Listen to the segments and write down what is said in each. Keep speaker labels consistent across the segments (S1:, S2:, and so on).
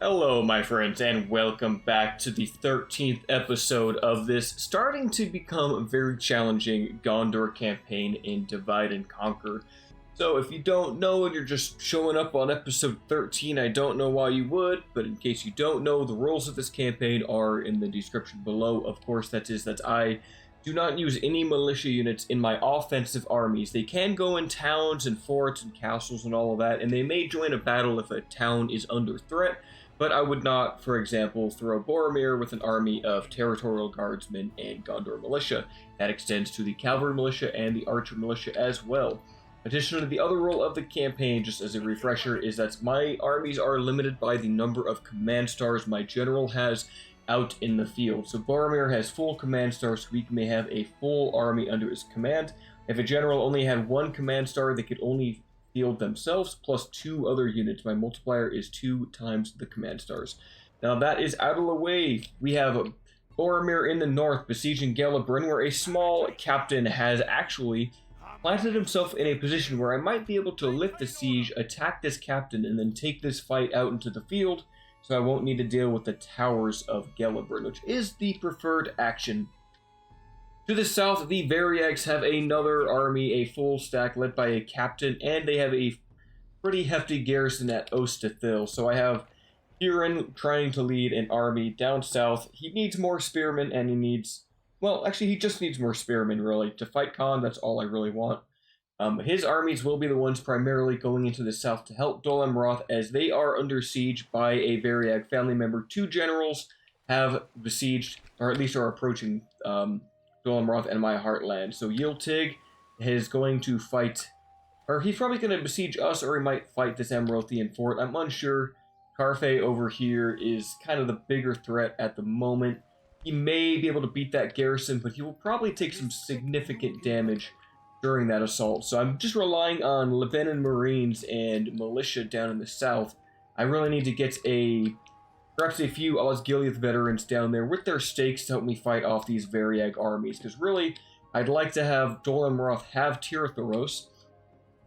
S1: Hello, my friends, and welcome back to the 13th episode of this starting to become very challenging Gondor campaign in Divide and Conquer. So if you don't know and you're just showing up on episode 13, I don't know why you would, but in case you don't know, the rules of this campaign are in the description below. Of course, that I do not use any militia units in my offensive armies. They can go in towns and forts and castles and all of that, and they may join a battle if a town is under threat. But I would not, for example, throw Boromir with an army of territorial guardsmen and Gondor militia. That extends to the cavalry militia and the archer militia as well. Additionally, the other rule of the campaign, just as a refresher, is that my armies are limited by the number of command stars my general has out in the field. So Boromir has full command stars, so he may have a full army under his command. If a general only had one command star, they could only field themselves plus 2 other units. My multiplier is 2 times the command stars. Now that is out of the way. We have Boromir in the north besieging Gelebrin, where a small captain has actually planted himself in a position where I might be able to lift the siege, attack this captain, and then take this fight out into the field, so I won't need to deal with the towers of Gelebrin, which is the preferred action. To the south, the Variags have another army, a full stack led by a captain, and they have a pretty hefty garrison at Ostathil. So I have Huron trying to lead an army down south. He needs more spearmen, and he needs... well, actually, he just needs more spearmen, really. To fight Khan, that's all I really want. His armies will be the ones primarily going into the south to help Dol Amroth, as they are under siege by a Variag family member. 2 generals have besieged, or at least are approaching... Dol Amroth and my heartland. So Yiltig is going to fight, or he's probably going to besiege us, or he might fight this Amrothian fort. I'm unsure. Carfe over here is kind of the bigger threat at the moment. He may be able to beat that garrison, but he will probably take some significant damage during that assault. So I'm just relying on Lebanon Marines and militia down in the south. I really need to get perhaps a few Osgiliath veterans down there with their stakes to help me fight off these Variag armies, because really, I'd like to have Dol Amroth have Tirtharos,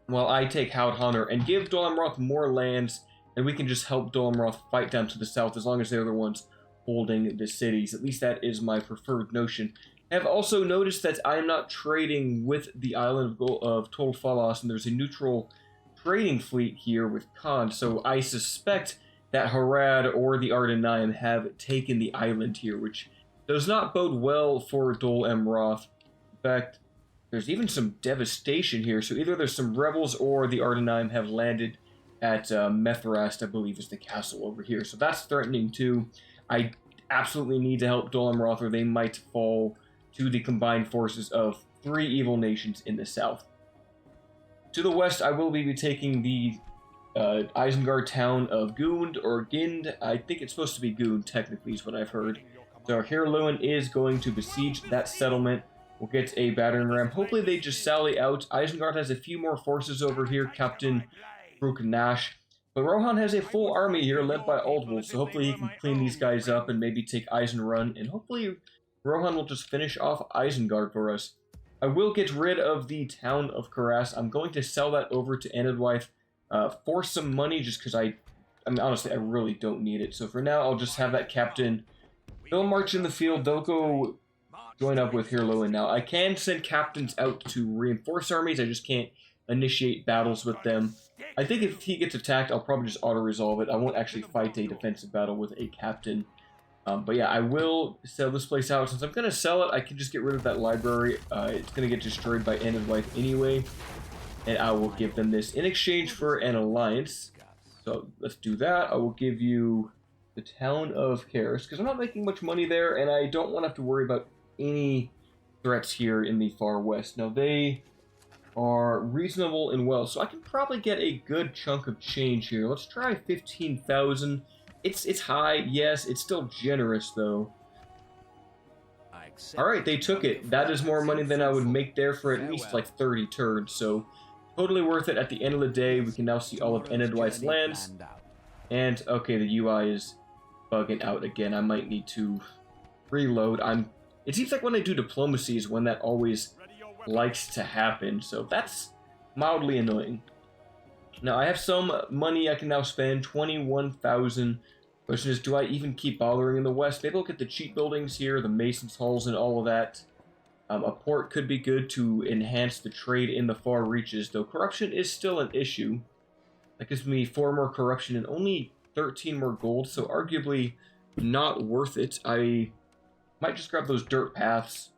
S1: while I take Haud Honor, and give Dol Amroth more lands, and we can just help Dol Amroth fight down to the south, as long as they're the ones holding the cities. At least that is my preferred notion. I have also noticed that I am not trading with the island of Tol Falas, and there's a neutral trading fleet here with Khan, so I suspect that Harad or the Ardenaim have taken the island here, which does not bode well for Dol Amroth. In fact, there's even some devastation here, so either there's some rebels or the Ardenaim have landed at Methrast, I believe is the castle over here. So that's threatening too. I absolutely need to help Dol Amroth, or they might fall to the combined forces of 3 evil nations in the south. To the west, I will be taking the Isengard town of Gund, or Gind. I think it's supposed to be Gund, technically, is what I've heard. So Hirluin is going to besiege that settlement. We'll get a battering ram. Hopefully they just sally out. Isengard has a few more forces over here, Captain Brook Nash. But Rohan has a full army here, led by Aldwulf, so hopefully he can clean these guys up and maybe take Eisenrun, and hopefully Rohan will just finish off Isengard for us. I will get rid of the town of Karas. I'm going to sell that over to Enedwyth for some money, just because I mean, honestly, I really don't need it. So for now, I'll just have that captain. They'll march in the field. They'll go join up with Hirluin. Now, I can send captains out to reinforce armies. I just can't initiate battles with them. I think if he gets attacked, I'll probably just auto-resolve it. I won't actually fight a defensive battle with a captain. But yeah, I will sell this place out. Since I'm going to sell it, I can just get rid of that library. It's going to get destroyed by Enedwyth anyway. And I will give them this in exchange for an alliance. So let's do that. I will give you the town of Karis, because I'm not making much money there, and I don't want to have to worry about any threats here in the far west. Now, they are reasonable and well, so I can probably get a good chunk of change here. Let's try 15,000. It's high, yes. It's still generous, though. Alright, they took it. That is more money than I would make there for at least like 30 turns, so totally worth it. At the end of the day, we can now see all of Enedwyth's lands. And, okay, the UI is bugging out again. I might need to reload. It seems like when I do diplomacy is when that always likes to happen, so that's mildly annoying. Now, I have some money I can now spend, 21,000 Question is, do I even keep bothering in the west? Maybe look at the cheap buildings here, the masons' halls and all of that. A port could be good to enhance the trade in the far reaches, though corruption is still an issue. That gives me 4 more corruption and only 13 more gold, so arguably not worth it. I might just grab those dirt paths.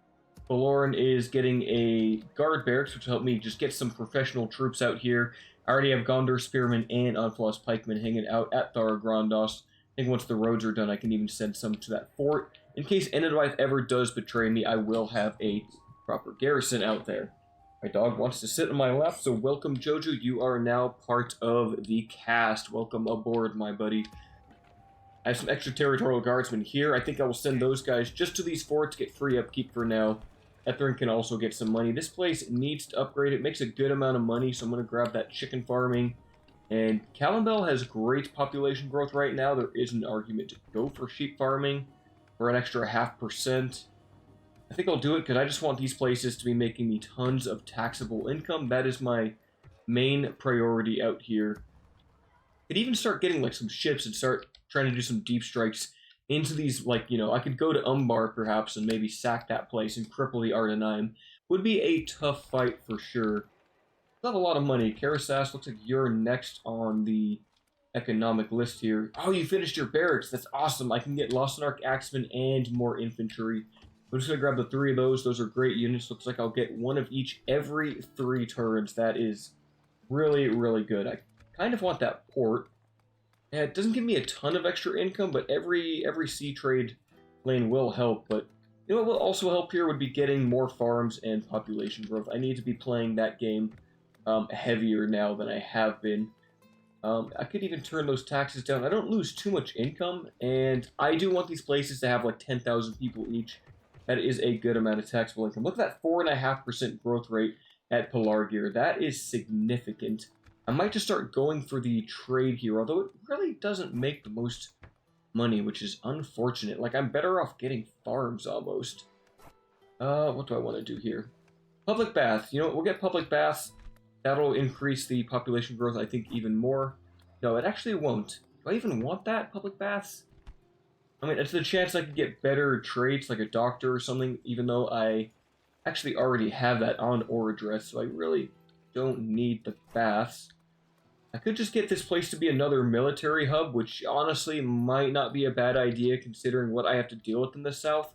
S1: Valoran is getting a guard barracks, which will help me just get some professional troops out here. I already have Gondor Spearmen and Unfloss Pikemen hanging out at Tharagrandos. I think once the roads are done, I can even send some to that fort. In case Enidwife ever does betray me, I will have a proper garrison out there. My dog wants to sit on my lap, so welcome, Jojo. You are now part of the cast. Welcome aboard, my buddy. I have some extra territorial guardsmen here. I think I will send those guys just to these forts, get free upkeep for now. Etherin can also get some money. This place needs to upgrade. It makes a good amount of money, so I'm going to grab that chicken farming. And Calimbel has great population growth right now. There is an argument to go for sheep farming for an extra 0.5%. I think I'll do it because I just want these places to be making me tons of taxable income. That is my main priority out here. Could even start getting like some ships and start trying to do some deep strikes into these, like, you know, I could go to Umbar perhaps and maybe sack that place and cripple the Ardenaim. Would be a tough fight for sure. Not a lot of money. Karasas, looks like you're next on the economic list here. Oh, you finished your barracks. That's awesome. I can get Lost Ark Axemen and more infantry. I'm just going to grab the 3 of those. Those are great units. Looks like I'll get 1 of each every 3 turns. That is really, really good. I kind of want that port. Yeah, it doesn't give me a ton of extra income, but every sea trade lane will help. But you know what will also help here would be getting more farms and population growth. I need to be playing that game heavier now than I have been. I could even turn those taxes down. I don't lose too much income, and I do want these places to have like 10,000 people each. That is a good amount of taxable income. Look at that 4.5% growth rate at Pelargir. That is significant. I might just start going for the trade here, although it really doesn't make the most money, which is unfortunate. Like, I'm better off getting farms, almost. What do I want to do here? Public bath. You know what? We'll get public baths. That'll increase the population growth, I think, even more. No, it actually won't. Do I even want that, public baths? I mean, it's the chance I could get better trades, like a doctor or something, even though I actually already have that on Oradress, so I really don't need the baths. I could just get this place to be another military hub, which honestly might not be a bad idea considering what I have to deal with in the south.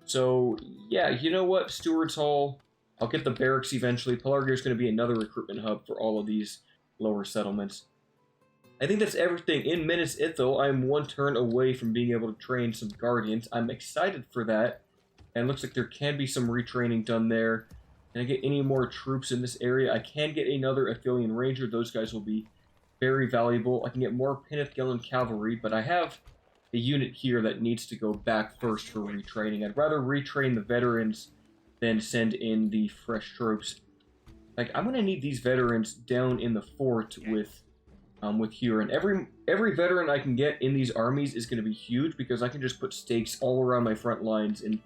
S1: So, yeah, you know what? Stewart's Hall. I'll get the barracks eventually. Pelargir is going to be another recruitment hub for all of these lower settlements. I think that's everything. In Minas Ithil, I'm 1 turn away from being able to train some Guardians. I'm excited for that. And it looks like there can be some retraining done there. Can I get any more troops in this area? I can get another Athelian Ranger. Those guys will be very valuable. I can get more Pinnithgelen Cavalry, but I have a unit here that needs to go back first for retraining. I'd rather retrain the veterans than send in the fresh troops. Like, I'm going to need these veterans down in the fort with Huron. Every veteran I can get in these armies is going to be huge because I can just put stakes all around my front lines and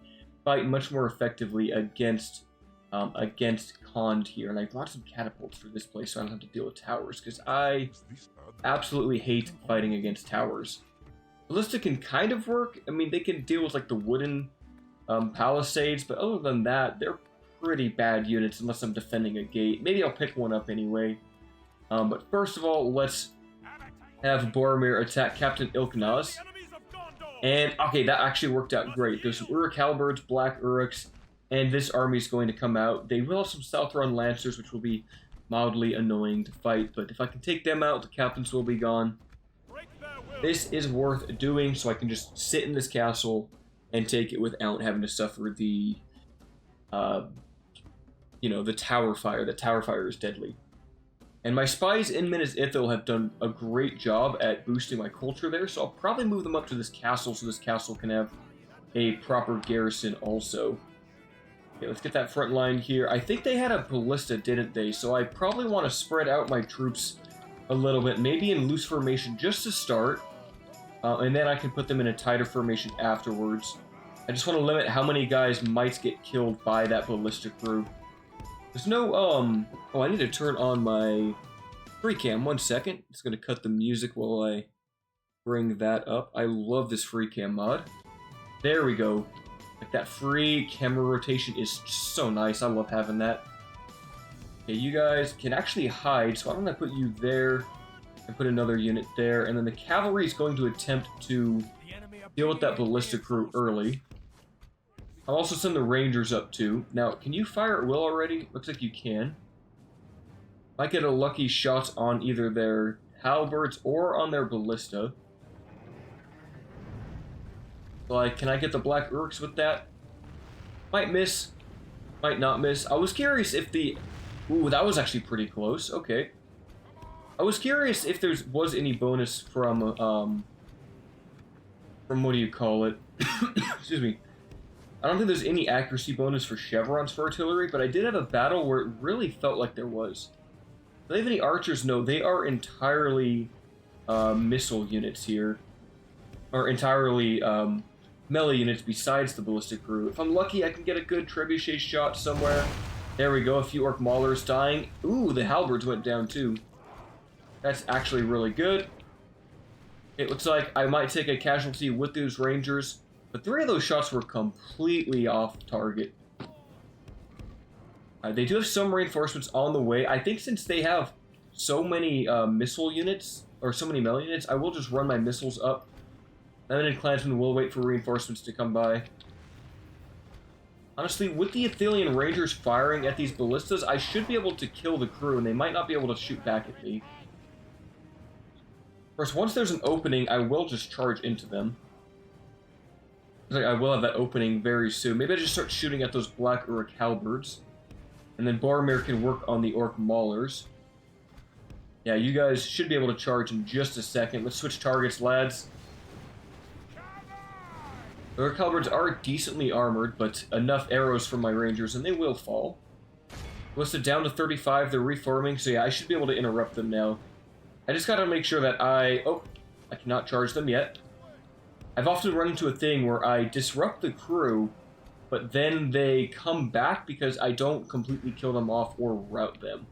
S1: fight much more effectively against Khand here. And I brought some catapults for this place so I don't have to deal with towers because I absolutely hate fighting against towers. Ballista can kind of work. I mean, they can deal with like the wooden palisades, but other than that, they're pretty bad units unless I'm defending a gate. Maybe I'll pick one up anyway. But first of all, let's have Boromir attack Captain Ilknaz. And, okay, that actually worked out great. There's some Uruk Halberds, Black Uruks, and this army is going to come out. They will have some South-run Lancers, which will be mildly annoying to fight, but if I can take them out, the captains will be gone. This is worth doing, so I can just sit in this castle and take it without having to suffer the, the tower fire. The tower fire is deadly. And my spies in Minas Ithil have done a great job at boosting my culture there, so I'll probably move them up to this castle so this castle can have a proper garrison also. Okay, let's get that front line here. I think they had a ballista, didn't they? So I probably want to spread out my troops a little bit, maybe in loose formation just to start, and then I can put them in a tighter formation afterwards. I just want to limit how many guys might get killed by that ballista crew. There's no, oh, I need to turn on my Freecam. 1 second. It's going to cut the music while I bring that up. I love this Freecam mod. There we go. Like that free camera rotation is just so nice. I love having that. Okay, you guys can actually hide, so I'm going to put you there and put another unit there, and then the cavalry is going to attempt to deal with that ballista crew early. I'll also send the rangers up too. Now, can you fire at will already? Looks like you can. Might get a lucky shot on either their halberds or on their ballista. Like, can I get the Black Urks with that? Might miss. Might not miss. I was curious if the... Ooh, that was actually pretty close. Okay. I was curious if there was any bonus from what do you call it? Excuse me. I don't think there's any accuracy bonus for chevrons for artillery, but I did have a battle where it really felt like there was. Do they have any archers? No, they are entirely missile units here. Or entirely melee units besides the ballistic crew. If I'm lucky, I can get a good trebuchet shot somewhere. There we go, a few orc maulers dying. Ooh, the halberds went down too. That's actually really good. It looks like I might take a casualty with those rangers, but 3 of those shots were completely off target. They do have some reinforcements on the way. I think since they have so many missile units, or so many melee units, I will just run my missiles up. And then Clansmen will wait for reinforcements to come by. Honestly, with the Athelian Rangers firing at these ballistas, I should be able to kill the crew, and they might not be able to shoot back at me. Of course, once there's an opening, I will just charge into them. I will have that opening very soon. Maybe I just start shooting at those Black Uruk halberds. And then Boromir can work on the Orc Maulers. Yeah, you guys should be able to charge in just a second. Let's switch targets, lads. The Orc halberds are decently armored, but enough arrows from my rangers, and they will fall. Listed down to 35, they're reforming, so yeah, I should be able to interrupt them now. I just gotta make sure that oh, I cannot charge them yet. I've often run into a thing where I disrupt the crew, but then they come back because I don't completely kill them off or rout them.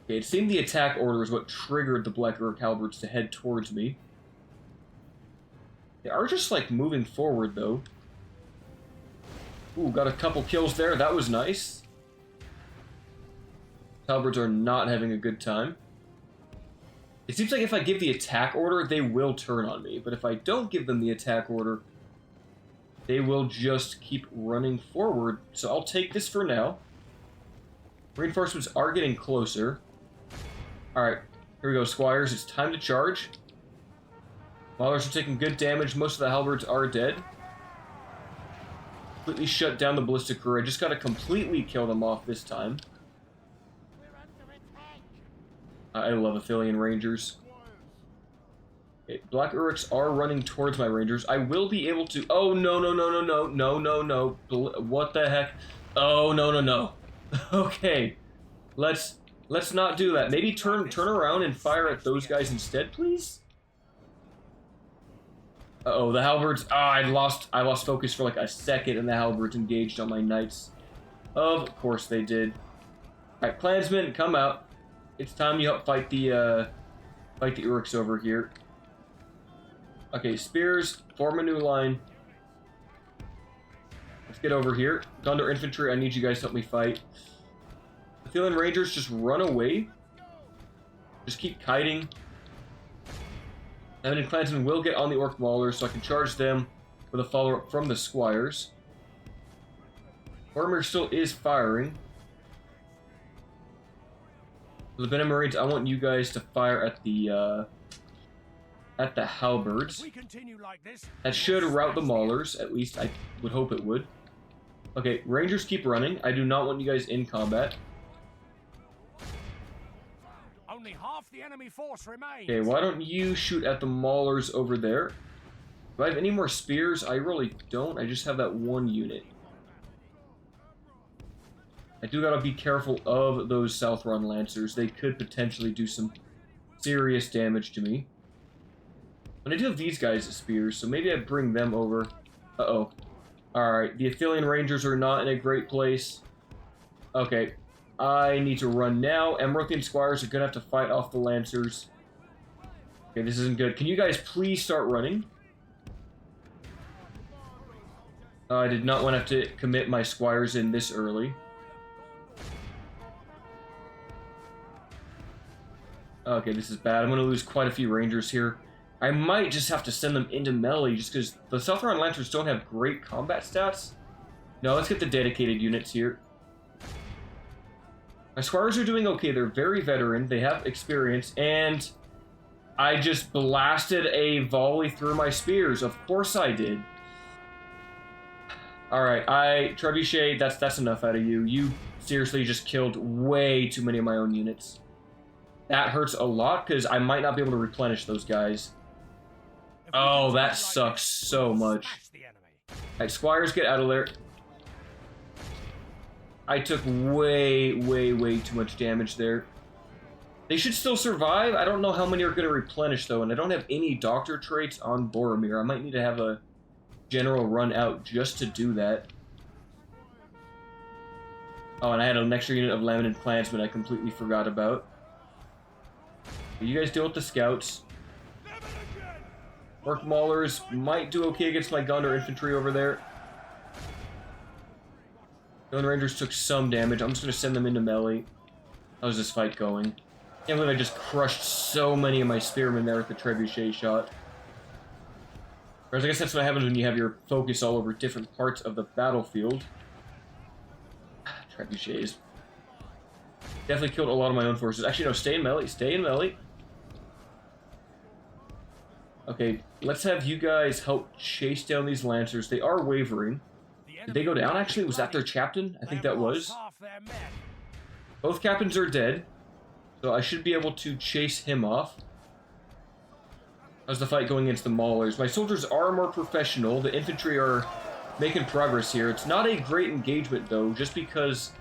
S1: Okay, it seemed the attack order is what triggered the Black Uruk halberds to head towards me. They are just, like, moving forward, though. Ooh, got a couple kills there. That was nice. Halberds are not having a good time. It seems like if I give the attack order, they will turn on me. But if I don't give them the attack order, they will just keep running forward. So I'll take this for now. Reinforcements are getting closer. Alright, here we go, squires. It's time to charge. Maulers are taking good damage. Most of the halberds are dead. Completely shut down the ballistic crew. I just gotta completely kill them off this time. I love Athelian Rangers. Okay, Black Uruks are running towards my Rangers. I will be able to... Oh, no, no, no, no, no, no, no, no. What the heck? Oh, no, no, no. Okay. Let's not do that. Maybe turn around and fire at those guys instead, please? Uh-oh, the halberds... Ah, I lost focus for like a second, and the halberds engaged on my knights. Of course they did. Alright, clansmen, come out. It's time you help fight the Uruks over here. Okay, spears, form a new line. Let's get over here. Gondor infantry, I need you guys to help me fight. Athelian Rangers, just run away. Just keep kiting. And then clansmen will get on the Orc Maulers, so I can charge them with a follow-up from the Squires. Boromir still is firing. For the Venom Marines, I want you guys to fire at the halberds. That should rout the Maulers, at least I would hope it would. Okay, Rangers keep running. I do not want you guys in combat.
S2: Only half the enemy force remains.
S1: Okay, why don't you shoot at the Maulers over there? Do I have any more spears? I really don't. I just have that one unit. I do gotta be careful of those South-Run Lancers. They could potentially do some serious damage to me. And I do have these guys as spears, so maybe I bring them over. Uh-oh. Alright, the Athelian Rangers are not in a great place. Okay, I need to run now. Emeraldian Squires are gonna have to fight off the Lancers. Okay, this isn't good. Can you guys please start running? I did not want to have to commit my squires in this early. Okay, this is bad. I'm going to lose quite a few rangers here. I might just have to send them into melee just because the Southron Lancers don't have great combat stats. No, let's get the dedicated units here. My squires are doing okay. They're very veteran. They have experience. And I just blasted a volley through my spears. Of course I did. Alright, Trebuchet, that's enough out of you. You seriously just killed way too many of my own units. That hurts a lot, because I might not be able to replenish those guys. Oh, that sucks so much. Alright, squires, get out of there. I took way too much damage there. They should still survive. I don't know how many are going to replenish, though, and I don't have any doctor traits on Boromir. I might need to have a general run out just to do that. Oh, and I had an extra unit of Laminate Clansmen I completely forgot about. You guys deal with the scouts. Orc Maulers might do okay against my Gondor infantry over there. The Rangers took some damage. I'm just going to send them into melee. How's this fight going? I can't believe I just crushed so many of my spearmen there with the trebuchet shot. Whereas I guess that's what happens when you have your focus all over different parts of the battlefield. Trebuchets. Definitely killed a lot of my own forces. Actually, no, stay in melee. Stay in melee. Okay, let's have you guys help chase down these Lancers. They are wavering. Did they go down, actually? Was that their captain? I think that was. Both captains are dead. So I should be able to chase him off. How's the fight going against the Maulers? My soldiers are more professional. The infantry are making progress here. It's not a great engagement, though, just because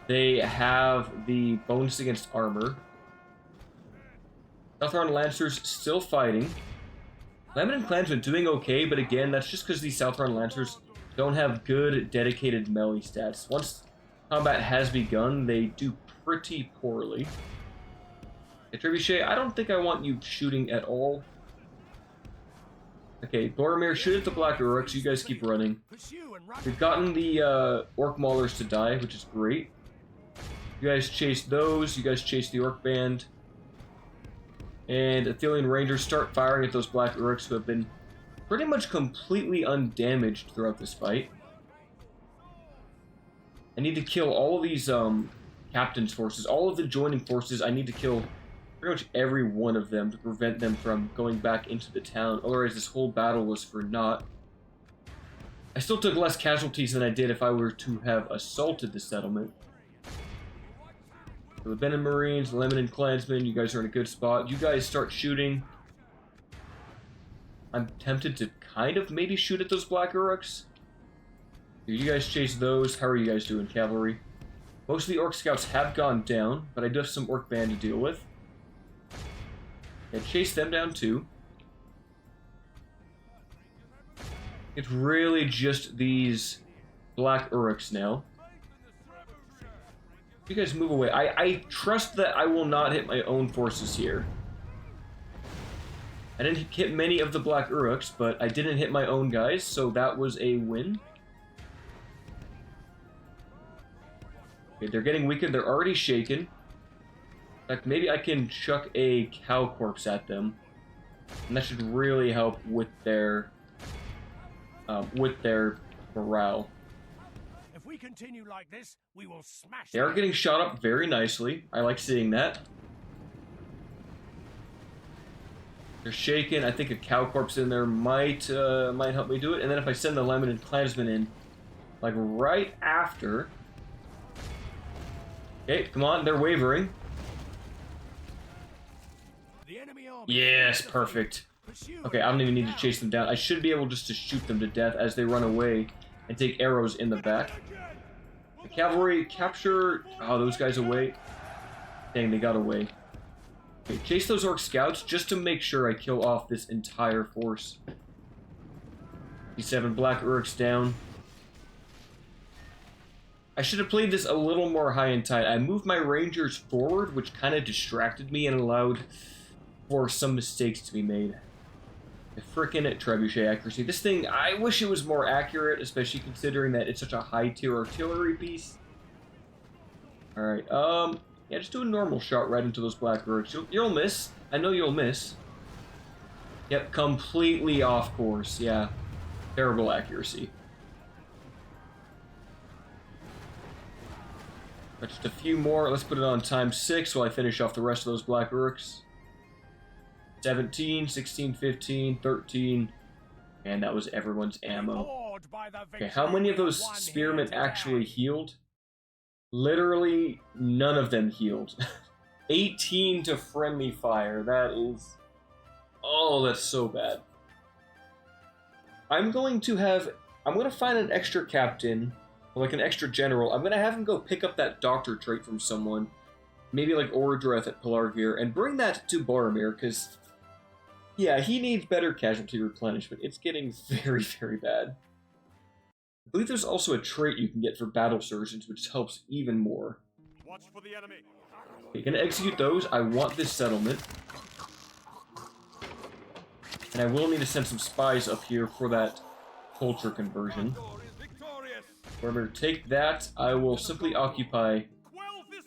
S1: they have the bonus against armor. Southron Lancers still fighting. Laminate Clansmen doing okay, but again, that's just because these Southron Lancers don't have good, dedicated melee stats. Once combat has begun, they do pretty poorly. Okay, Trebuchet, I don't think I want you shooting at all. Okay, Boromir, shoot at the Black Uruks. You guys keep running. We've gotten the Orc Maulers to die, which is great. You guys chase those. You guys chase the Orc Band. And Athelian Rangers start firing at those Black Uruks who have been pretty much completely undamaged throughout this fight. I need to kill all of these captain's forces. All of the joining forces, I need to kill pretty much every one of them to prevent them from going back into the town. Otherwise, this whole battle was for naught. I still took less casualties than I did if I were to have assaulted the settlement. So the Benin Marines, Laminate Clansmen, you guys are in a good spot. You guys start shooting. I'm tempted to kind of maybe shoot at those Black Uruks. You guys chase those. How are you guys doing, cavalry? Most of the Orc Scouts have gone down, but I do have some Orc Band to deal with. Yeah, chase them down too. It's really just these Black Uruks now. You guys move away. I trust that I will not hit my own forces here. I didn't hit many of the Black Uruks, but I didn't hit my own guys, so that was a win. Okay, they're getting weakened. They're already shaken. In fact, maybe I can chuck a cow corpse at them, and that should really help with their morale.
S2: If we continue like this, we will smash.
S1: They are getting shot up very nicely. I like seeing that. They're shaken. I think a cow corpse in there might help me do it. And then if I send the Laminate Clansmen in, like right after. Okay, come on, they're wavering. Yes, perfect. Okay, I don't even need to chase them down. I should be able just to shoot them to death as they run away and take arrows in the back. The cavalry capture... Oh, those guys away. Dang, they got away. Okay, chase those Orc Scouts just to make sure I kill off this entire force. 7 Black Uruks down. I should have played this a little more high and tight. I moved my Rangers forward, which kind of distracted me and allowed for some mistakes to be made. The frickin' trebuchet accuracy. This thing, I wish it was more accurate, especially considering that it's such a high-tier artillery piece. Alright, yeah, just do a normal shot right into those black roads. You'll miss. I know you'll miss. Yep, completely off course, yeah. Terrible accuracy. But just a few more. Let's put it on ×6 while I finish off the rest of those black rooks. 17, 16, 15, 13. And that was everyone's ammo. Okay, how many of those spearmen actually healed? Literally none of them healed. 18 to friendly fire. That is... Oh, that's so bad. I'm going to find an extra captain, or like an extra general. I'm going to have him go pick up that doctor trait from someone. Maybe like Orodreth at Pelargir, and bring that to Boromir, because... Yeah, he needs better casualty replenishment. It's getting very, very bad. I believe there's also a trait you can get for battle surgeons, which helps even more.
S2: Watch for the enemy.
S1: Okay, gonna execute those. I want this settlement. And I will need to send some spies up here for that culture conversion. Remember, take that. I will simply occupy.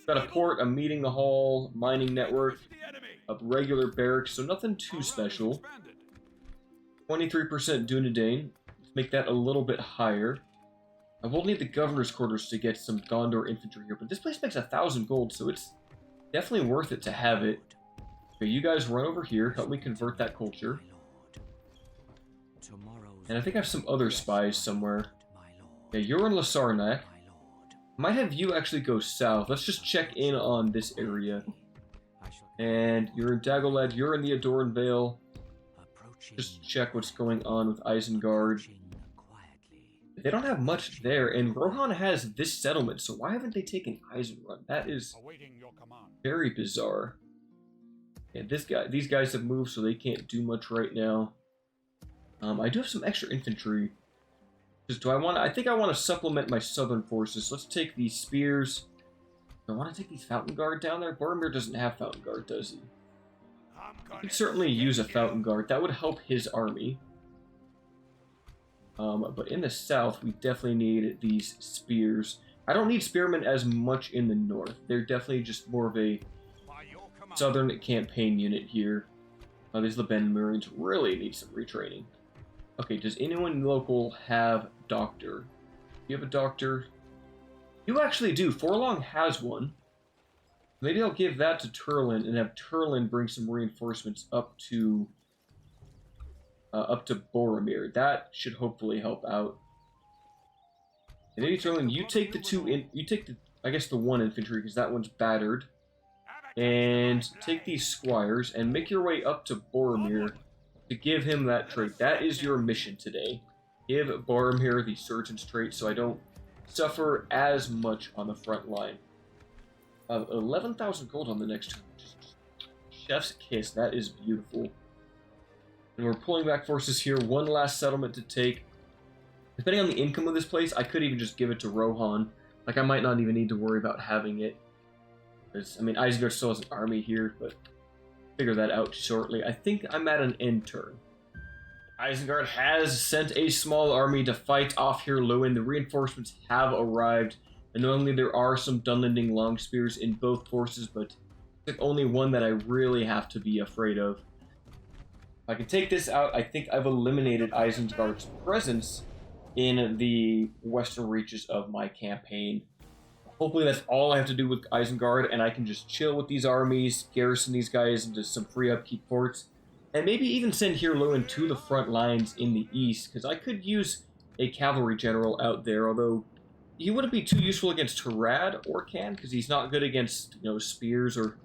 S1: Got a port, a meeting hall, mining network, a regular barracks, so nothing too special. 23% Dunedain. Let's make that a little bit higher. I will need the governor's quarters to get some Gondor infantry here, but this place makes 1,000 gold, so it's definitely worth it to have it. Okay, you guys run over here, help me convert that culture. And I think I have some other spies somewhere. Yeah, you're in Lasarnak. Might have you actually go south. Let's just check in on this area. And you're in Dagolad, you're in the Adoran Vale. Just check what's going on with Isengard. They don't have much there, and Rohan has this settlement, so why haven't they taken Eisenrun? That is very bizarre. And these guys have moved, so they can't do much right now. I do have some extra infantry. I think I want to supplement my southern forces. Let's take these spears. I want to take these Fountain Guard down there. Boromir doesn't have Fountain Guard, does he? He could certainly use a Fountain Guard. That would help his army. But in the south, we definitely need these spears. I don't need spearmen as much in the north. They're definitely just more of a southern campaign unit here. These Lebanon Marines really need some retraining. Okay, does anyone local have doctor? Do you have a doctor? You actually do. Forlong has one. Maybe I'll give that to Turlin and have Turlin bring some reinforcements up to Boromir. That should hopefully help out. And maybe Turlin, you take I guess the one infantry because that one's battered, and take these squires and make your way up to Boromir to give him that trait. That is your mission today. Give Boromir the surgeon's trait so I don't suffer as much on the front line. 11,000 gold on the next turn. Chef's kiss. That is beautiful. And we're pulling back forces here. One last settlement to take. Depending on the income of this place, I could even just give it to Rohan. Like, I might not even need to worry about having it. Because, I mean, Isengard still has an army here, but figure that out shortly. I think I'm at an end turn. Isengard has sent a small army to fight off here Lewin. The reinforcements have arrived. And normally there are some Dunlending long spears in both forces, but it's only one that I really have to be afraid of. If I can take this out, I think I've eliminated Isengard's presence in the western reaches of my campaign. Hopefully that's all I have to do with Isengard, and I can just chill with these armies, garrison these guys into some free upkeep forts, and maybe even send Heer Lewin to the front lines in the east, because I could use a cavalry general out there, although he wouldn't be too useful against Harad or Can, because he's not good against, spears or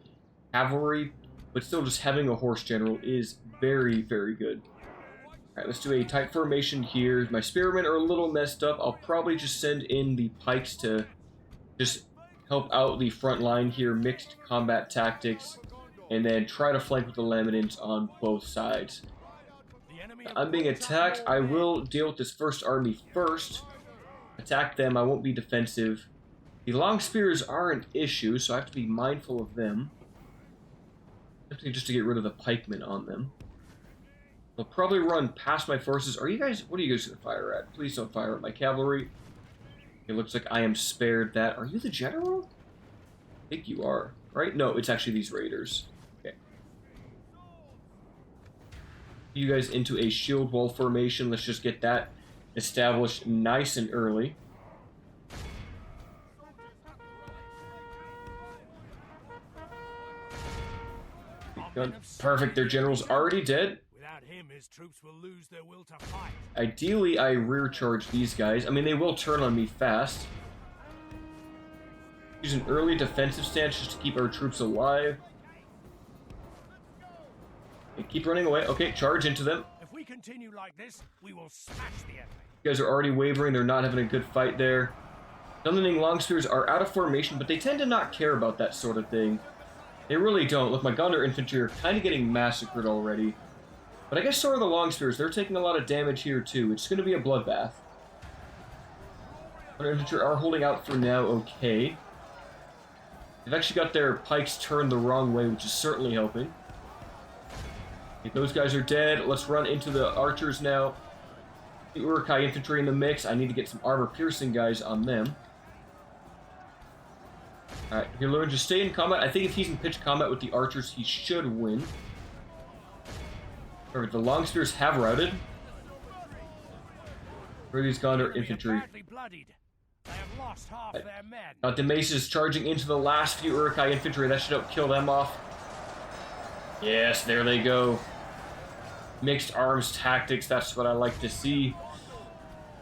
S1: cavalry, but still just having a horse general is very, very good. Alright, let's do a tight formation here. My spearmen are a little messed up. I'll probably just send in the pikes to just help out the front line here, mixed combat tactics, and then try to flank with the Lamanids on both sides. I'm being attacked. I will deal with this first army first. Attack them. I won't be defensive. The long spears are an issue, so I have to be mindful of them. Just to get rid of the pikemen on them. They'll probably run past my forces. Are you guys... What are you guys going to fire at? Please don't fire at my cavalry. It looks like I am spared that. Are you the general? I think you are. Right? No, it's actually these raiders. Okay. You guys into a shield wall formation. Let's just get that established nice and early. Perfect. Their general's already dead.
S2: Without him, his troops will lose their will to fight.
S1: Ideally, I rear charge these guys. I mean, they will turn on me fast. Use an early defensive stance just to keep our troops alive. Okay, keep running away. Okay, charge into them.
S2: If we continue like this, we will smash the enemy.
S1: You guys are already wavering. They're not having a good fight there. Dunleading Longspears are out of formation, but they tend to not care about that sort of thing. They really don't. Look, my Gondor infantry are kind of getting massacred already. But I guess so are the Longspears. They're taking a lot of damage here, too. It's going to be a bloodbath. Our infantry are holding out for now okay. They've actually got their pikes turned the wrong way, which is certainly helping. Okay, those guys are dead. Let's run into the archers now. The Uruk-hai infantry in the mix. I need to get some armor-piercing guys on them. Alright, here, Lauren, just stay in combat. I think if he's in pitched combat with the archers, he should win. Perfect, the Longspears have routed. Where are these Gondor infantry?
S2: They have lost half their men.
S1: The maces charging into the last few Uruk-hai infantry. That should help kill them off. Yes, there they go. Mixed arms tactics, that's what I like to see.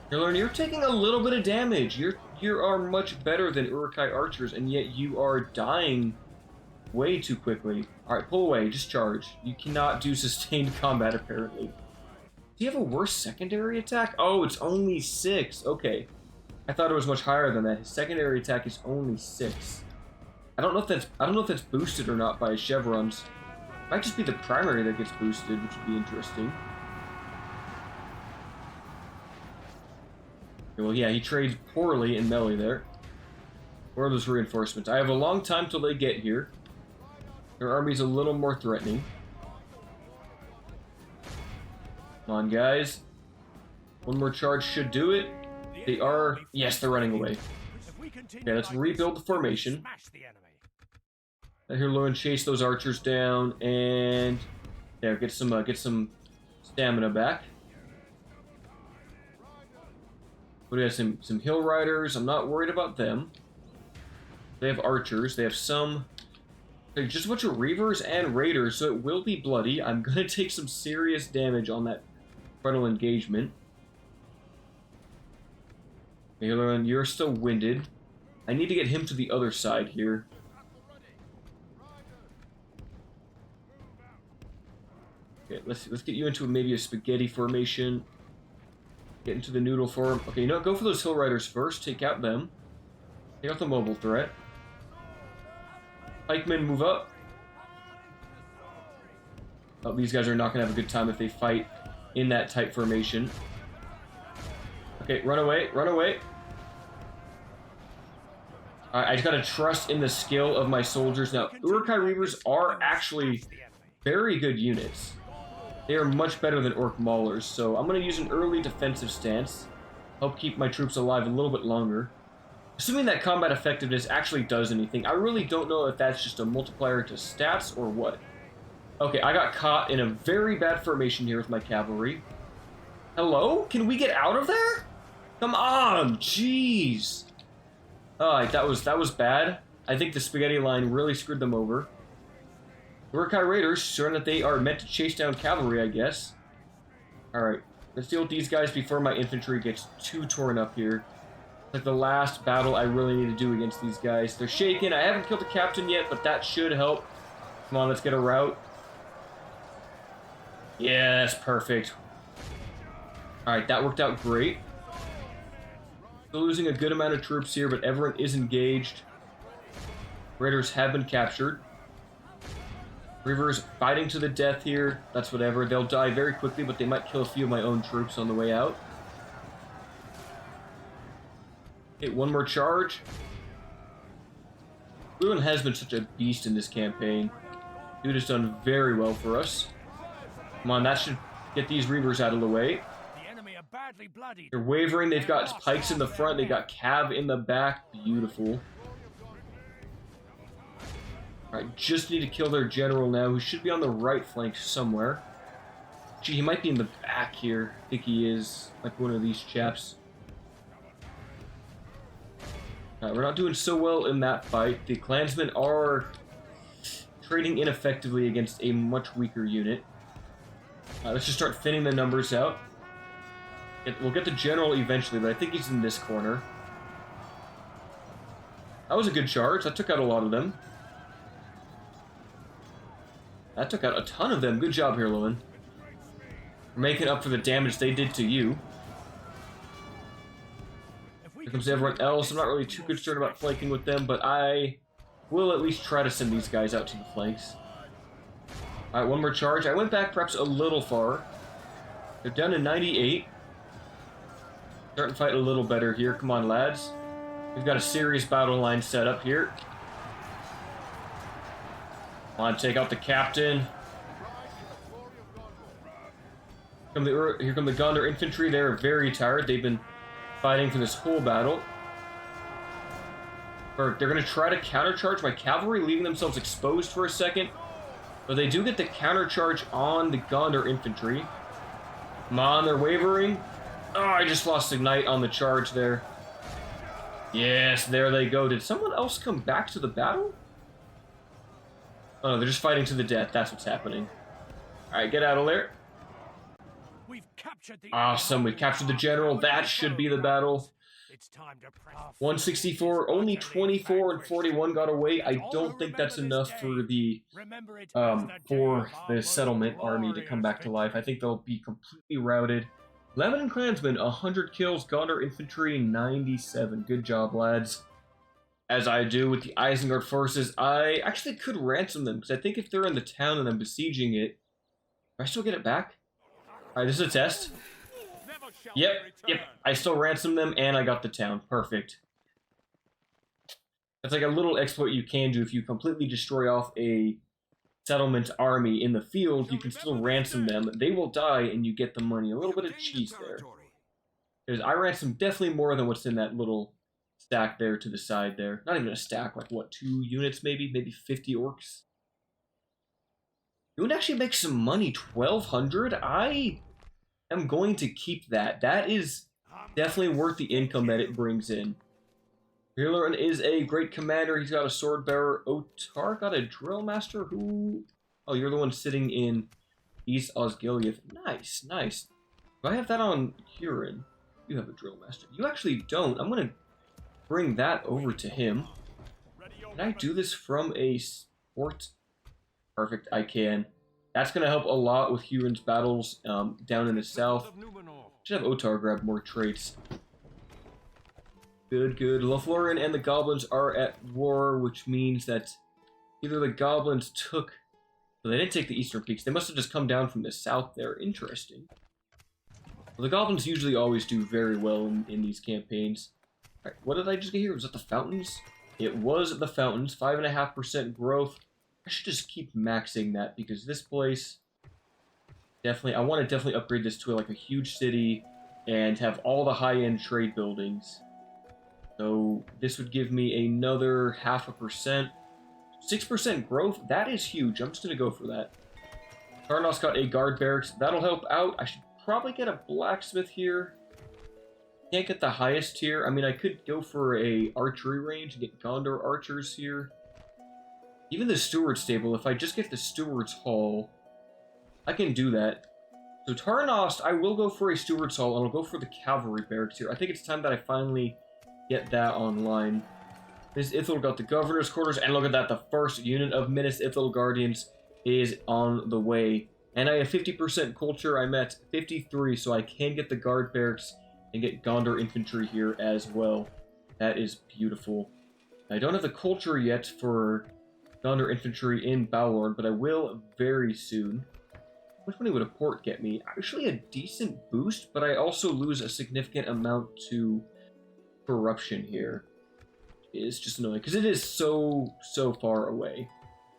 S1: Here, Lauren, you're taking a little bit of damage. You are much better than Uruk-hai archers, and yet you are dying way too quickly. Alright, pull away, just charge. You cannot do sustained combat, apparently. Do you have a worse secondary attack? Oh, it's only 6. Okay. I thought it was much higher than that. His secondary attack is only 6. I don't know if that's boosted or not by his chevrons. It might just be the primary that gets boosted, which would be interesting. Well, yeah, he trades poorly in melee there. Where are those reinforcements? I have a long time till they get here. Their army's a little more threatening. Come on, guys. One more charge should do it. They are... Yes, they're running away. Okay, let's rebuild the formation. Here, Lauren, chase those archers down, and... There, get some stamina back. We have some hill riders. I'm not worried about them. They have archers. They have some... They're just a bunch of reavers and raiders, so it will be bloody. I'm going to take some serious damage on that frontal engagement. Okay, Lauren, you're still winded. I need to get him to the other side here. Okay, let's get you into maybe a spaghetti formation. Get into the noodle form. Okay, you know what? Go for those hill riders first. Take out them. Take out the mobile threat. Pikemen, move up. Oh, these guys are not going to have a good time if they fight in that tight formation. Okay, run away, run away. Alright, I just gotta trust in the skill of my soldiers. Now, Uruk-hai Reavers are actually very good units. They are much better than Orc Maulers, so I'm gonna use an early defensive stance. Help keep my troops alive a little bit longer. Assuming that combat effectiveness actually does anything, I really don't know if that's just a multiplier to stats or what. Okay, I got caught in a very bad formation here with my cavalry. Hello? Can we get out of there? Come on, jeez. Alright, that was bad. I think the spaghetti line really screwed them over. Uruk-hai Raiders, showing that they are meant to chase down cavalry, I guess. Alright, let's deal with these guys before my infantry gets too torn up here. It's like the last battle I really need to do against these guys. They're shaken. I haven't killed the captain yet, but that should help. Come on, let's get a rout. Yes, perfect. Alright, that worked out great. Still losing a good amount of troops here, but everyone is engaged. Raiders have been captured. Reavers fighting to the death here. That's whatever. They'll die very quickly, but they might kill a few of my own troops on the way out. Okay, one more charge. Ruin has been such a beast in this campaign. Dude has done very well for us. Come on, that should get these Reavers out of the way.
S2: The enemy are badly bloodied.
S1: They're wavering. They've got pikes in the front. They got cav in the back. Beautiful. Alright, just need to kill their general now, who should be on the right flank somewhere. Gee, he might be in the back here. I think he is. Like one of these chaps. We're not doing so well in that fight. The clansmen are trading ineffectively against a much weaker unit. Let's just start thinning the numbers out. We'll get the general eventually, but I think he's in this corner. That was a good charge. That took out a lot of them. That took out a ton of them. Good job here, Lowen. We're making up for the damage they did to you. Here comes everyone else. I'm not really too concerned about flanking with them, but I will at least try to send these guys out to the flanks. Alright, one more charge. I went back perhaps a little far. They're down to 98. Starting to fight a little better here. Come on, lads. We've got a serious battle line set up here. Come on, take out the captain. Here come the Gondor infantry. They're very tired. They've been fighting for this whole battle. They're going to try to countercharge my cavalry, leaving themselves exposed for a second. But they do get the countercharge on the Gondor infantry. Come on, they're wavering. Oh, I just lost a knight on the charge there. Yes, there they go. Did someone else come back to the battle? Oh, no, they're just fighting to the death. That's what's happening. Alright, get out of there. Awesome, we've captured the general. That should be the battle.
S2: It's time to
S1: 164, only 24 and 41 got away. I don't think that's enough for the settlement army to come back to life. I think they'll be completely routed. Lebanon clansmen, 100 kills. Gondor infantry, 97. Good job, lads. As I do with the Isengard forces, I actually could ransom them, because I think if they're in the town and I'm besieging it, do I still get it back? Alright, this is a test. Yep. I still ransomed them, and I got the town. Perfect. That's like a little exploit you can do if you completely destroy off a settlement army in the field. You can still ransom them. They will die, and you get the money. A little bit of cheese there. Because I ransomed definitely more than what's in that little stack there to the side there. Not even a stack, like what, 2 units maybe? Maybe 50 orcs? It would actually make some money. 1,200? I am going to keep that. That is definitely worth the income that it brings in. Bjorn is a great commander. He's got a sword bearer. Otar got a drill master. Who? Oh, you're the one sitting in East Osgiliath. Nice, nice. Do I have that on Huron? You have a drill master. You actually don't. I'm going to bring that over to him. Can I do this from a sport? Perfect, I can. That's going to help a lot with Huron's battles down in the south. Should have Otar grab more traits. Good, good. Lothlorien and the goblins are at war, which means that either the goblins took... Well, they didn't take the Eastern Peaks. They must have just come down from the south there. Interesting. Well, the goblins usually always do very well in these campaigns. Alright, what did I just get here? Was that the fountains? It was the fountains. 5.5% growth. I should just keep maxing that because this place... Definitely, I want to definitely upgrade this to like a huge city and have all the high-end trade buildings. So this would give me another 0.5%. 6% growth, that is huge. I'm just going to go for that. Tarnos got a guard barracks. That'll help out. I should probably get a blacksmith here. Can't get the highest tier. I mean, I could go for a archery range and get Gondor archers here. Even the steward stable, if I just get the steward's hall, I can do that. So Tarnost, I will go for a steward's hall, and I'll go for the cavalry barracks here. I think it's time that I finally get that online. Minas Ithil got the governor's quarters, and look at that, the first unit of Minas Ithil Guardians is on the way. And I have 50% culture. I'm at 53, so I can get the guard barracks and get Gondor infantry here as well. That is beautiful. I don't have the culture yet for Gondor infantry in Balorn, but I will very soon. How much money would a port get me? Actually a decent boost, but I also lose a significant amount to corruption here. It's just annoying, because it is so far away.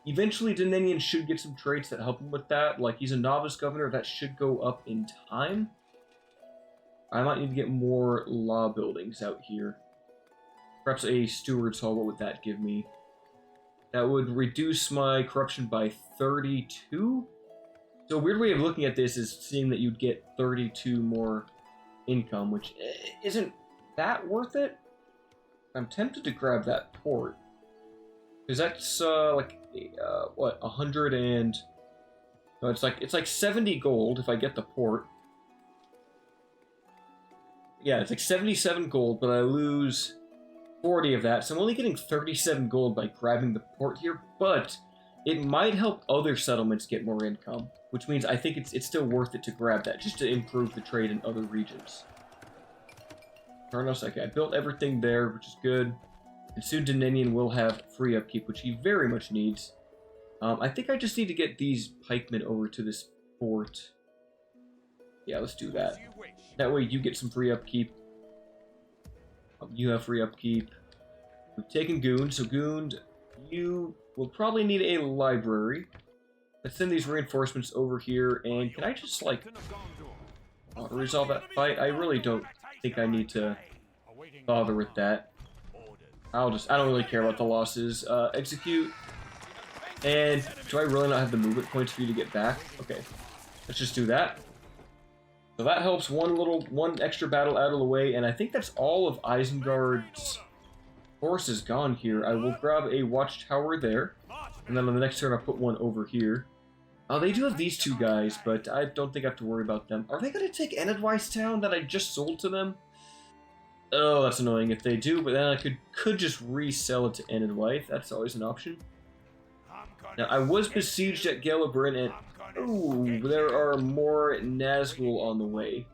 S1: Eventually, Danenian should get some traits that help him with that. Like, he's a novice governor. That should go up in time. I might need to get more law buildings out here. Perhaps a steward's hall. What would that give me? That would reduce my corruption by 32. So a weird way of looking at this is seeing that you'd get 32 more income, which isn't that worth it. I'm tempted to grab that port. Because that's what, 100 and... No, it's like 70 gold if I get the port. Yeah, it's like 77 gold, but I lose 40 of that, so I'm only getting 37 gold by grabbing the port here, but it might help other settlements get more income, which means I think it's still worth it to grab that, just to improve the trade in other regions. Okay, I built everything there, which is good. And soon Danenian will have free upkeep, which he very much needs. I think I just need to get these pikemen over to this fort. Yeah, let's do that. That way you get some free upkeep. You have free upkeep. We've taken Goond, so Goond, you will probably need a library. Let's send these reinforcements over here, and can I just, like, resolve that fight? I really don't think I need to bother with that. I don't really care about the losses. Execute. And do I really not have the movement points for you to get back? Okay, let's just do that. So that helps one extra battle out of the way, and I think that's all of Isengard's forces gone here. I will grab a watchtower there, and then on the next turn I'll put one over here. Oh, they do have these two guys, but I don't think I have to worry about them. Are they going to take Enedweiss Town that I just sold to them? Oh, that's annoying if they do, but then I could just resell it to Enedweiss. That's always an option. Now, I was besieged at Gelabrin, and ooh, there are more Nazgul on the way.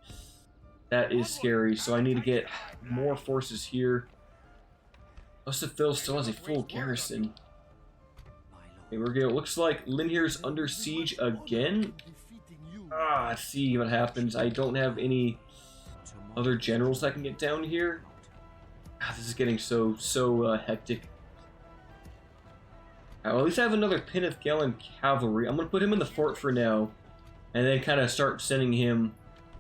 S1: That is scary, so I need to get more forces here. Phil still has a full garrison. Okay, we're good. Looks like Linhir's under siege again. Let's see what happens. I don't have any other generals I can get down here. This is getting so hectic. Well, at least I have another Pinneth Galen cavalry. I'm going to put him in the fort for now, and then kind of start sending him...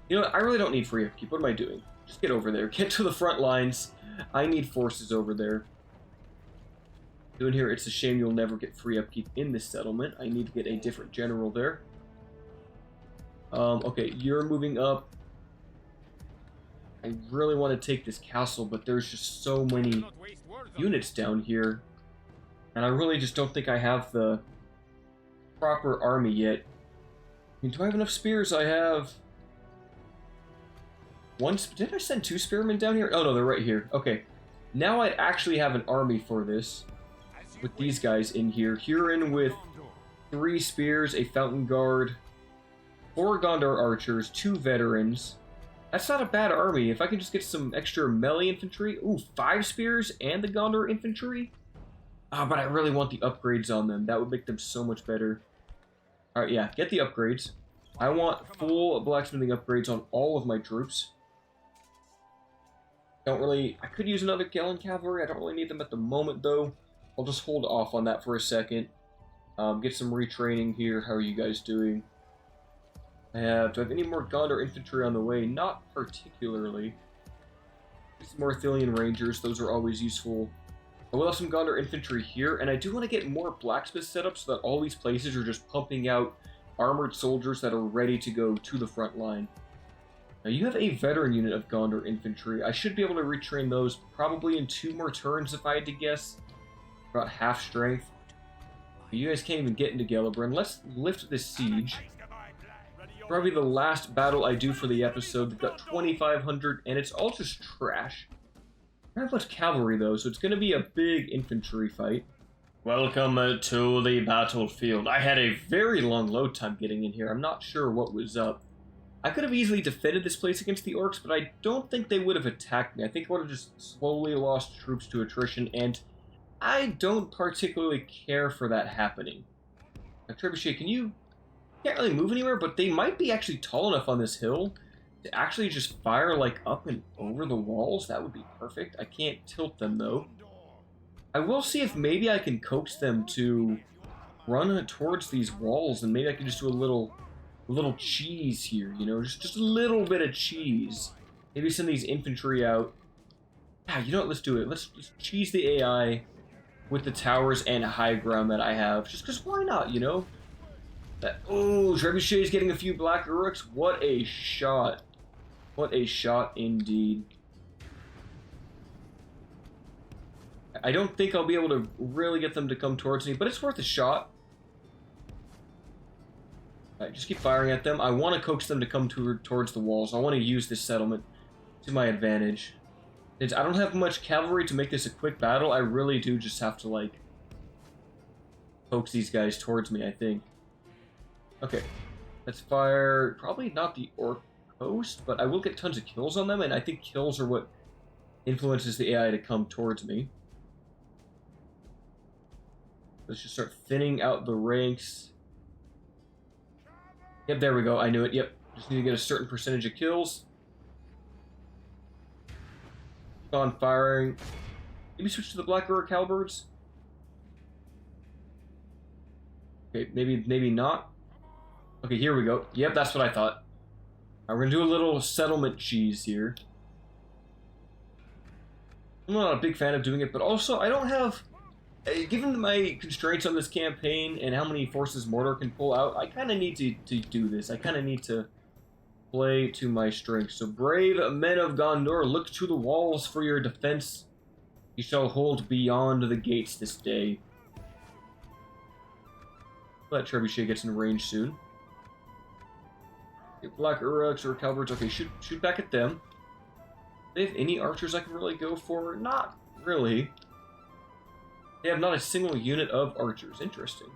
S1: You know what? I really don't need free upkeep. What am I doing? Just get over there. Get to the front lines. I need forces over there. Doing here, it's a shame you'll never get free upkeep in this settlement. I need to get a different general there. Okay, you're moving up. I really want to take this castle, but there's just so many units down here. And I really just don't think I have the proper army yet. I mean, do I have enough spears? I have... one... Did I send 2 spearmen down here? Oh, no, they're right here. Okay. Now I actually have an army for this. With these guys in here. Huron with 3 spears, a fountain guard, 4 Gondor archers, 2 veterans. That's not a bad army. If I can just get some extra melee infantry. Ooh, 5 spears and the Gondor infantry? But I really want the upgrades on them. That would make them so much better. Alright, yeah, get the upgrades. I want full blacksmithing upgrades on all of my troops. I could use another Galen cavalry. I don't really need them at the moment, though. I'll just hold off on that for a second. Get some retraining here. How are you guys doing? Do I have any more Gondor infantry on the way? Not particularly. Some more Arthurian Rangers. Those are always useful. I will have some Gondor infantry here, and I do want to get more blacksmith set up so that all these places are just pumping out armored soldiers that are ready to go to the front line. Now, you have a veteran unit of Gondor infantry. I should be able to retrain those probably in 2 more turns if I had to guess. About half strength. You guys can't even get into Gelabrin. Let's lift this siege. Probably the last battle I do for the episode. They've got 2,500, and it's all just trash. I don't have much cavalry, though, so it's going to be a big infantry fight. Welcome to the battlefield. I had a very long load time getting in here. I'm not sure what was up. I could have easily defended this place against the orcs, but I don't think they would have attacked me. I think I would have just slowly lost troops to attrition, and I don't particularly care for that happening. Now, Trebuchet, can't really move anywhere, but they might be actually tall enough on this hill to actually just fire, like, up and over the walls. That would be perfect. I can't tilt them, though. I will see if maybe I can coax them to run towards these walls, and maybe I can just do a little cheese here, you know, just a little bit of cheese. Maybe send these infantry out. Yeah, you know what? Let's do it. Let's cheese the AI with the towers and high ground that I have. Just because why not, you know? Oh, Trebuchet's getting a few black Uruks. What a shot. What a shot indeed. I don't think I'll be able to really get them to come towards me, but it's worth a shot. Alright, just keep firing at them. I want to coax them to come towards the walls. I want to use this settlement to my advantage. I don't have much cavalry to make this a quick battle. I really do just have to, like, coax these guys towards me, I think. Okay, let's fire, probably not the Orc host, but I will get tons of kills on them, and I think kills are what influences the AI to come towards me. Let's just start thinning out the ranks. Yep, there we go, I knew it, yep. Just need to get a certain percentage of kills. Keep on firing. Maybe switch to the Black Uruk Halberds? Okay, maybe not. Okay, here we go. Yep, that's what I thought. We're gonna do a little settlement cheese here. I'm not a big fan of doing it, but also I don't have... Given my constraints on this campaign and how many forces Mordor can pull out, I kind of need to do this. I kind of need to play to my strengths. So, brave men of Gondor, look to the walls for your defense. You shall hold beyond the gates this day. Let Trebuchet gets in range soon. Okay, Black Uruks or Halberds. Okay, shoot back at them. Do they have any archers I can really go for? Not really. They have not a single unit of archers. Interesting.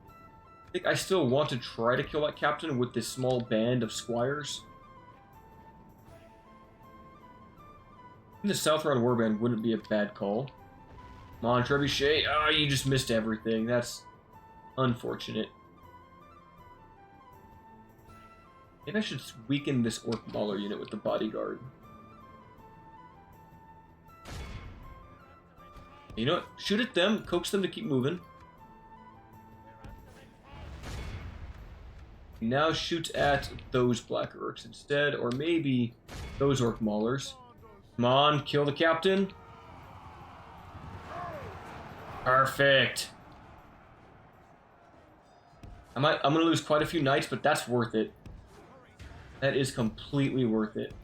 S1: I think I still want to try to kill that captain with this small band of squires. I think the Southron Warband wouldn't be a bad call. Come on, Trebuchet. Oh, you just missed everything. That's unfortunate. Maybe I should weaken this Orc Mauler unit with the bodyguard. You know what? Shoot at them, coax them to keep moving. Now shoot at those Black Uruks instead, or maybe those Orc Maulers. Come on, kill the captain. Perfect. I'm gonna lose quite a few knights, but that's worth it. That is completely worth it.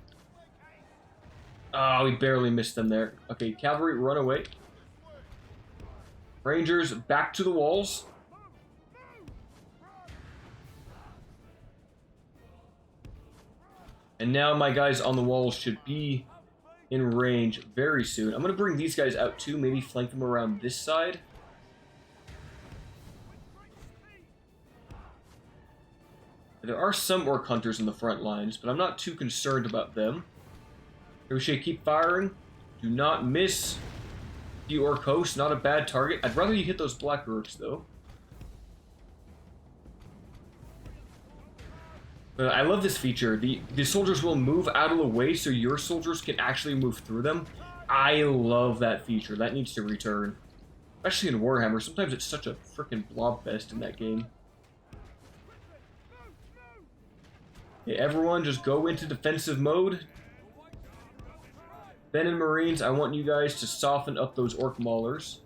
S1: Oh, we barely missed them there. Okay, cavalry, run away. Rangers, back to the walls. And now my guys on the walls should be in range very soon. I'm going to bring these guys out too, maybe flank them around this side. There are some Orc Hunters in the front lines, but I'm not too concerned about them. Reshade, keep firing. Do not miss. The Orc host, not a bad target. I'd rather you hit those Black Uruks, though. I love this feature. The soldiers will move out of the way so your soldiers can actually move through them. I love that feature. That needs to return. Especially in Warhammer. Sometimes it's such a freaking blob fest in that game. Okay, everyone just go into defensive mode. Ben and Marines, I want you guys to soften up those Orc Maulers.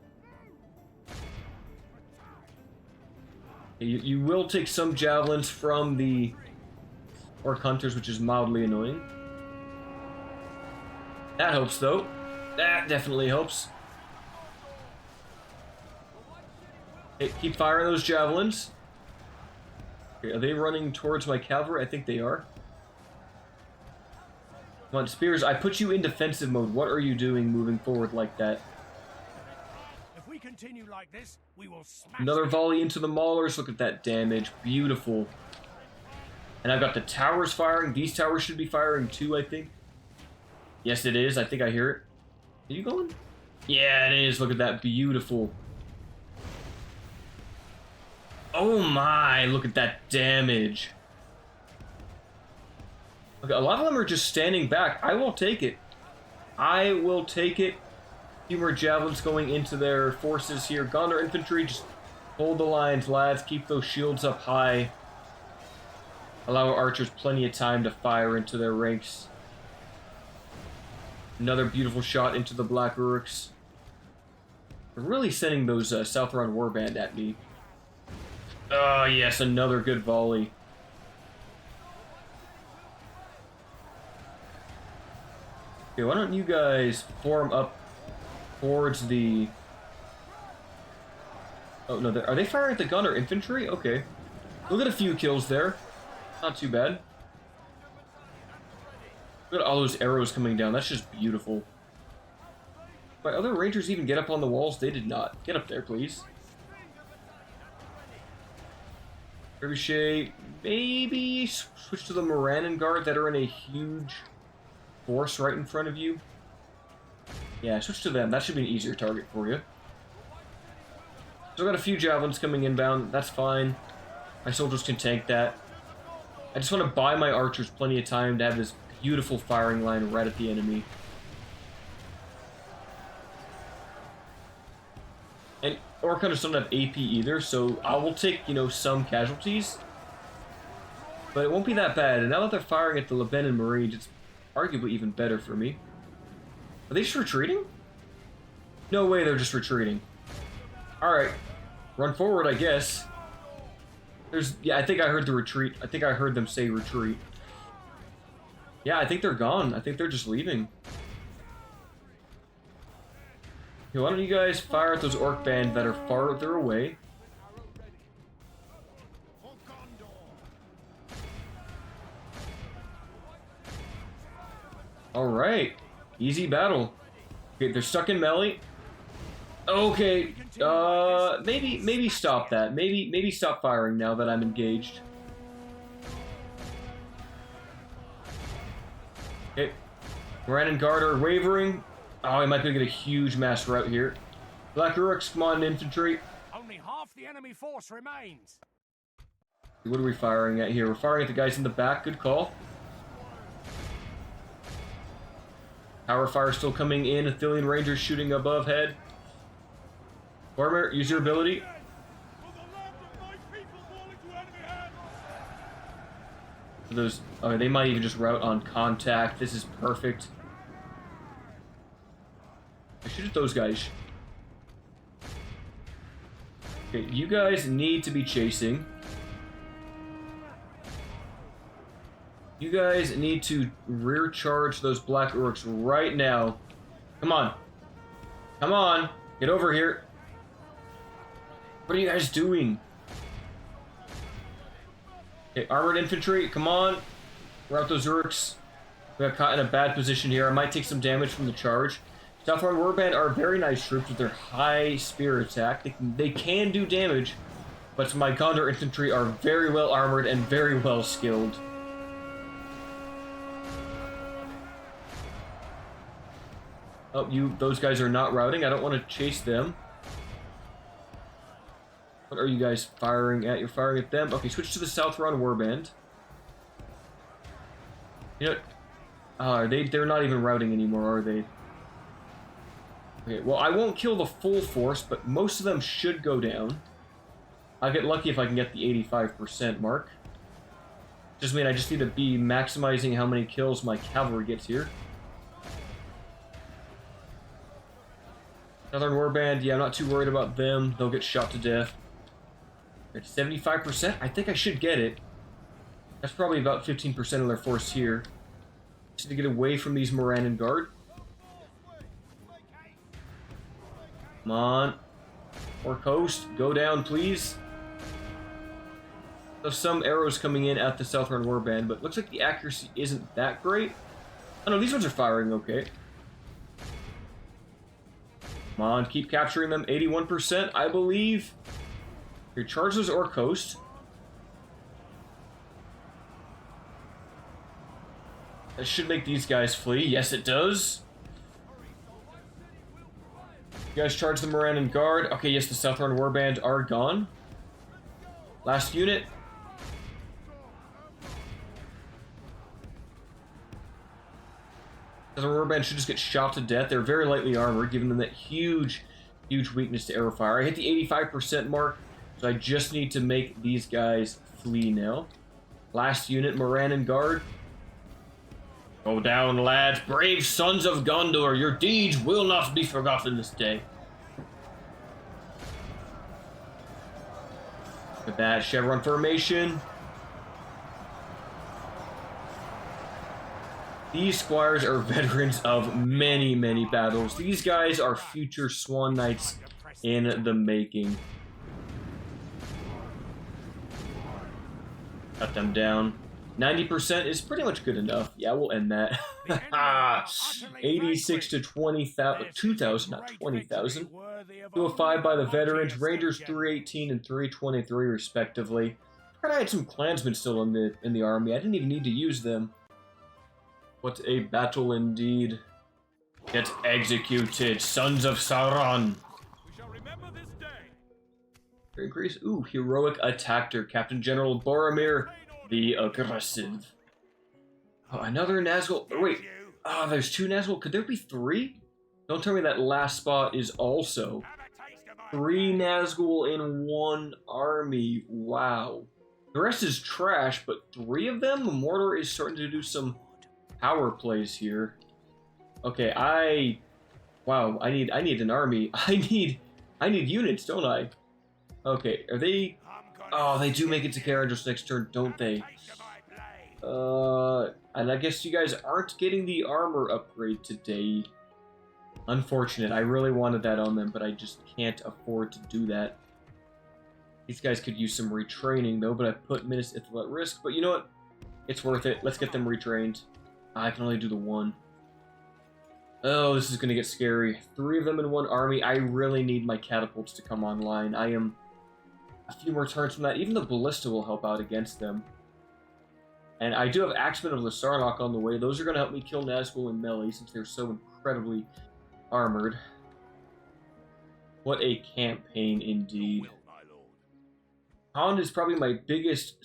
S1: You will take some javelins from the Orc Hunters, which is mildly annoying. That helps, though. That definitely helps. Okay, keep firing those javelins. Okay, are they running towards my cavalry? I think they are. Come on, Spears, I put you in defensive mode. What are you doing moving forward like that?
S2: If we continue like this, we will smash
S1: Another volley into the Maulers. Look at that damage. Beautiful. And I've got the towers firing. These towers should be firing too, I think. Yes, it is. I think I hear it. Are you going? Yeah, it is. Look at that. Beautiful. Oh my, look at that damage. Okay, a lot of them are just standing back. I will take it. I will take it. A few more javelins going into their forces here. Gondor infantry, just Hold the lines, lads. Keep those shields up high. Allow our archers plenty of time to fire into their ranks. Another beautiful shot into the Black Uruks. They're really sending those Southron Warband at me. Oh, yes, another good volley. Okay, why don't you guys form up towards the... Oh, no, are they firing at the gun or infantry? Okay. We'll get a few kills there. Not too bad. Look at all those arrows coming down. That's just beautiful. My other rangers even get up on the walls? They did not. Get up there, please. Reshade, maybe switch to the Morannon Guard that are in a huge force right in front of you. Yeah, switch to them. That should be an easier target for you. So I got a few javelins coming inbound. That's fine. My soldiers can tank that. I just want to buy my archers plenty of time to have this beautiful firing line right at the enemy. And Orc Hunters don't have AP either, so I will take, you know, some casualties. But it won't be that bad. And now that they're firing at the Lebanon Marines, it's arguably even better for me. Are they just retreating? No way they're just retreating. Alright. Run forward, I guess. Yeah, I think I heard the retreat. I think I heard them say retreat. Yeah, I think they're gone. I think they're just leaving. Okay, why don't you guys fire at those orc band that are farther away? Alright. Easy battle. Okay, they're stuck in melee. Okay, maybe stop that. Maybe stop firing now that I'm engaged. Okay. Morannon Guard are wavering. Oh, I might be able to get a huge mass rout here. Black Uruks, come on, infantry.
S2: Only half the enemy force remains.
S1: What are we firing at here? We're firing at the guys in the back. Good call. Power fire still coming in. Athelian Rangers shooting above head. Farmer, use your ability. Those, oh, they might even just rout on contact. This is perfect. I shoot at those guys. Okay, you guys need to be chasing. You guys need to rear charge those Black Uruks right now. Come on. Come on. Get over here. What are you guys doing? Okay, armored infantry, come on. Rout those Uruks. We got caught in a bad position here. I might take some damage from the charge. Southron Warband are very nice troops with their high spear attack. They can do damage, but my Gondor infantry are very well armored and very well skilled. Oh, those guys are not routing. I don't want to chase them. What are you guys firing at? You're firing at them? Okay, switch to the Southron Warband. You know, they're not even routing anymore, are they? Okay, well, I won't kill the full force, but most of them should go down. I'll get lucky if I can get the 85% mark. Just mean I just need to be maximizing how many kills my cavalry gets here. Southern Warband, yeah, I'm not too worried about them. They'll get shot to death. At 75%? I think I should get it. That's probably about 15% of their force here. Just to get away from these Morannon Guard. Come on. Or coast, go down, please. There's some arrows coming in at the Southern Warband, but looks like the accuracy isn't that great. Oh no, these ones are firing okay. Come on, keep capturing them. 81%, I believe. Here, charge those or coast. That should make these guys flee. Yes, it does. You guys charge the Morannon Guard. Okay, yes, the Southron Warband are gone. Last unit. The Warband should just get shot to death. They're very lightly armored, giving them that huge weakness to arrow fire. I hit the 85% mark. So I just need to make these guys flee now. Last unit, Moran and Guard. Go down, lads. Brave sons of Gondor, your deeds will not be forgotten this day. Look at that, chevron formation. These squires are veterans of many, many battles. These guys are future Swan Knights in the making. Cut them down. 90% is pretty much good enough. Yeah, we'll end that. 86 to 20,000, 2,000, not 20,000. 205 by the veterans, Rangers 318 and 323 respectively. I had some clansmen still in the army. I didn't even need to use them. What a battle indeed. Get executed, sons of Sauron.
S2: We shall remember this day.
S1: Increase. Ooh, heroic attacker, Captain General Boromir the Aggressive. Oh, another Nazgul. Oh, wait. Ah, there's 2 Nazgul. Could there be 3? Don't tell me that last spot is also 3 Nazgul in 1 army. Wow. The rest is trash, but 3 of them? Mordor is starting to do some power plays here. Okay, wow, I need an army. I need units, don't I? Okay, are they? Oh, they do make it to Caradros next turn, don't they? And I guess you guys aren't getting the armor upgrade today. Unfortunate. I really wanted that on them, but I just can't afford to do that. These guys could use some retraining though, but I put Minas Ithil at risk. But you know what? It's worth it. Let's get them retrained. I can only do the 1. Oh, this is going to get scary. 3 of them in 1 army. I really need my catapults to come online. I am a few more turns from that. Even the ballista will help out against them. And I do have Axemen of Lissarnok on the way. Those are going to help me kill Nazgul and melee since they're so incredibly armored. What a campaign indeed. Khand is probably my biggest,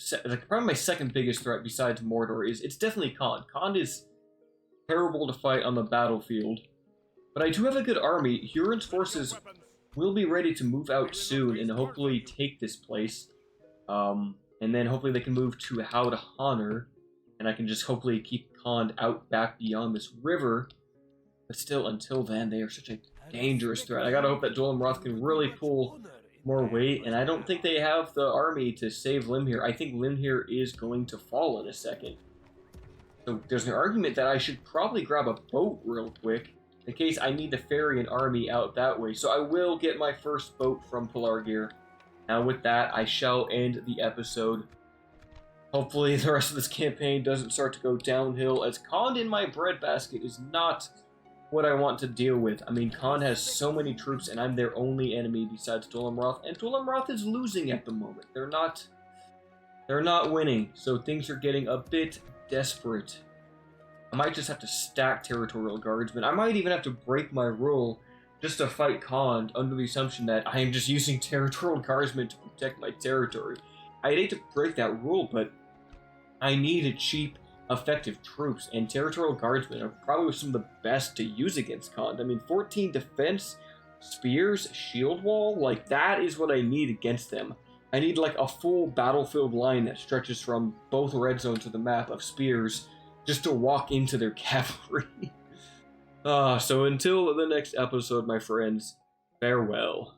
S1: probably my second biggest threat besides Mordor. It's definitely Khand. Khand is terrible to fight on the battlefield. But I do have a good army. Huron's forces will be ready to move out soon and hopefully take this place. And then hopefully they can move to Haudhanor, and I can just hopefully keep Khand out back beyond this river. But still, until then, they are such a dangerous threat. I gotta hope that Dol Amroth can really pull more weight, and I don't think they have the army to save Limhir. I think Limhir is going to fall in a second. So there's an argument that I should probably grab a boat real quick in case I need to ferry an army out that way. So I will get my first boat from Pelargir. Now with that, I shall end the episode. Hopefully the rest of this campaign doesn't start to go downhill, as Khand in my breadbasket is not what I want to deal with. I mean, Khand has so many troops, and I'm their only enemy besides Dol Amroth, and Dol Amroth is losing at the moment. They're not winning, so things are getting a bit desperate. I might just have to stack Territorial Guardsmen. I might even have to break my rule just to fight Khand under the assumption that I am just using Territorial Guardsmen to protect my territory. I'd hate to break that rule, but I need cheap, effective troops, and Territorial Guardsmen are probably some of the best to use against Khand. I mean, 14 defense, spears, shield wall, like that is what I need against them. I need like a full battlefield line that stretches from both red zones of the map of spears just to walk into their cavalry. So until the next episode, my friends, farewell.